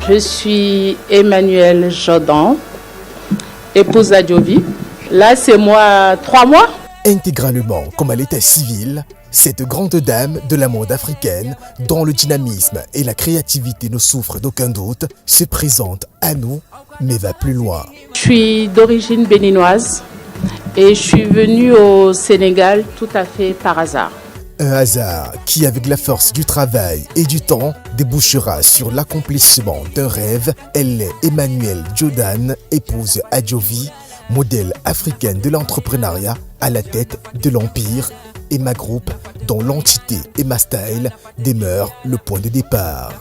Je suis Emmanuelle Jordan, épouse d'Adjovi. Là, c'est moi 3 mois. Intégralement comme à l'état civil, cette grande dame de la mode africaine, dont le dynamisme et la créativité ne souffrent d'aucun doute, se présente à nous, mais va plus loin. Je suis d'origine béninoise et je suis venue au Sénégal tout à fait par hasard. Un hasard qui, avec la force du travail et du temps, débouchera sur l'accomplissement d'un rêve. Elle est Emmanuelle Jordan, épouse Adjovi, modèle africaine de l'entrepreneuriat à la tête de l'empire Emma Group, dont l'entité Emma Style demeure le point de départ.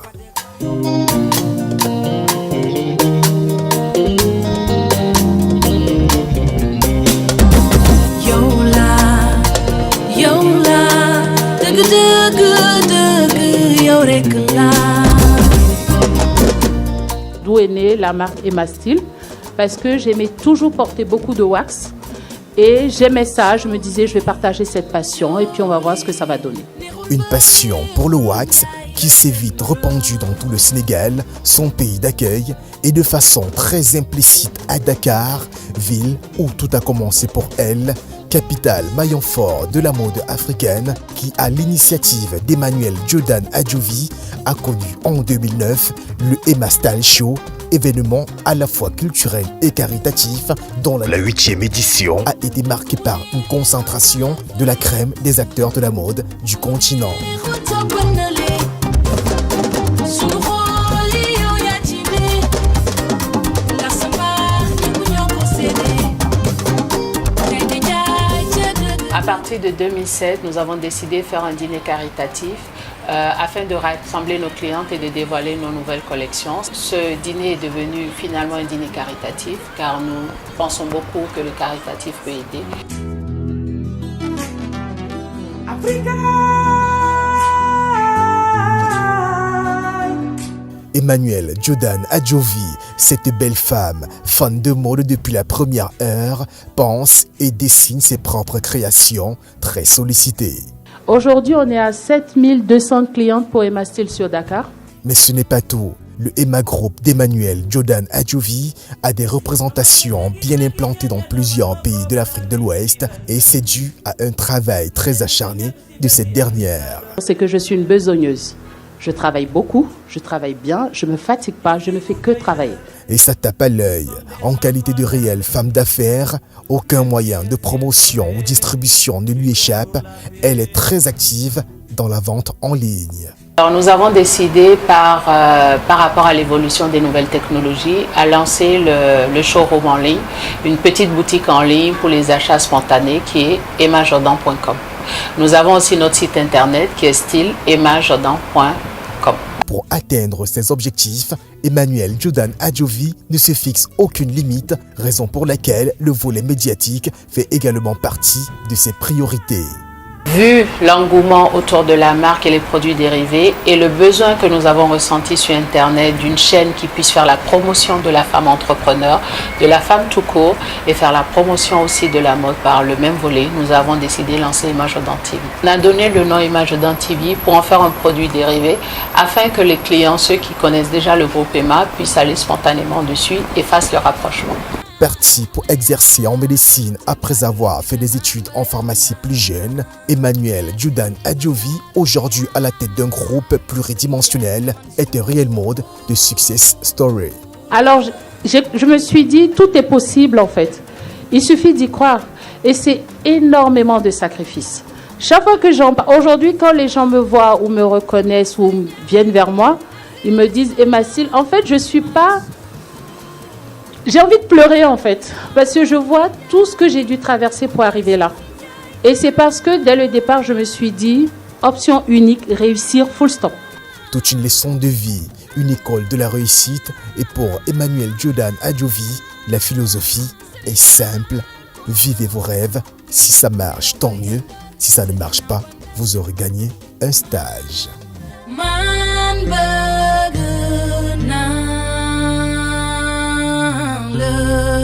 D'où est née la marque Emma Style? Parce que j'aimais toujours porter beaucoup de wax et j'aimais ça, je me disais je vais partager cette passion et puis on va voir ce que ça va donner. Une passion pour le wax qui s'est vite répandue dans tout le Sénégal, son pays d'accueil, et de façon très implicite à Dakar, ville où tout a commencé pour elle, capitale maillon fort de la mode africaine qui, à l'initiative d'Emmanuelle Jordan Adjovi, a connu en 2009 le Emma Style Show, événement à la fois culturel et caritatif dont la 8e édition a été marquée par une concentration de la crème des acteurs de la mode du continent. À partir de 2007, nous avons décidé de faire un dîner caritatif afin de rassembler nos clientes et de dévoiler nos nouvelles collections. Ce dîner est devenu finalement un dîner caritatif car nous pensons beaucoup que le caritatif peut aider. Africa. Emmanuelle Jordan Adjovi, cette belle femme, fan de mode depuis la première heure, pense et dessine ses propres créations très sollicitées. Aujourd'hui, on est à 7200 clientes pour Emma Style sur Dakar. Mais ce n'est pas tout. Le Emma Group d'Emmanuelle Jordan Adjovi a des représentations bien implantées dans plusieurs pays de l'Afrique de l'Ouest et c'est dû à un travail très acharné de cette dernière. C'est que je suis une besogneuse. Je travaille beaucoup, je travaille bien, je ne me fatigue pas, je ne fais que travailler. Et ça tape à l'œil. En qualité de réelle femme d'affaires, aucun moyen de promotion ou distribution ne lui échappe. Elle est très active dans la vente en ligne. Alors nous avons décidé par rapport à l'évolution des nouvelles technologies à lancer le showroom en ligne, une petite boutique en ligne pour les achats spontanés qui est emmajordan.com. Nous avons aussi notre site internet qui est styleemmajordan.com. Pour atteindre ses objectifs, Emmanuelle Jordan Adjovi ne se fixe aucune limite, raison pour laquelle le volet médiatique fait également partie de ses priorités. Vu l'engouement autour de la marque et les produits dérivés et le besoin que nous avons ressenti sur Internet d'une chaîne qui puisse faire la promotion de la femme entrepreneur, de la femme tout court et faire la promotion aussi de la mode par le même volet, nous avons décidé de lancer Emma Jordan TV. On a donné le nom Emma Jordan TV pour en faire un produit dérivé afin que les clients, ceux qui connaissent déjà le groupe Emma, puissent aller spontanément dessus et fassent le rapprochement. Partie pour exercer en médecine après avoir fait des études en pharmacie plus jeune, Emmanuelle Jordan Adjovi, aujourd'hui à la tête d'un groupe pluridimensionnel, est un réel mode de success story. Alors je me suis dit, tout est possible en fait. Il suffit d'y croire. Et c'est énormément de sacrifices. Chaque fois que aujourd'hui, quand les gens me voient ou me reconnaissent ou viennent vers moi, ils me disent Emma Style, en fait, je suis pas... J'ai envie de pleurer en fait, parce que je vois tout ce que j'ai dû traverser pour arriver là. Et c'est parce que dès le départ, je me suis dit, option unique, réussir full stop. Toute une leçon de vie, une école de la réussite. Et pour Emmanuelle Jordan Adjovi, la philosophie est simple. Vivez vos rêves. Si ça marche, tant mieux. Si ça ne marche pas, vous aurez gagné un stage. Love.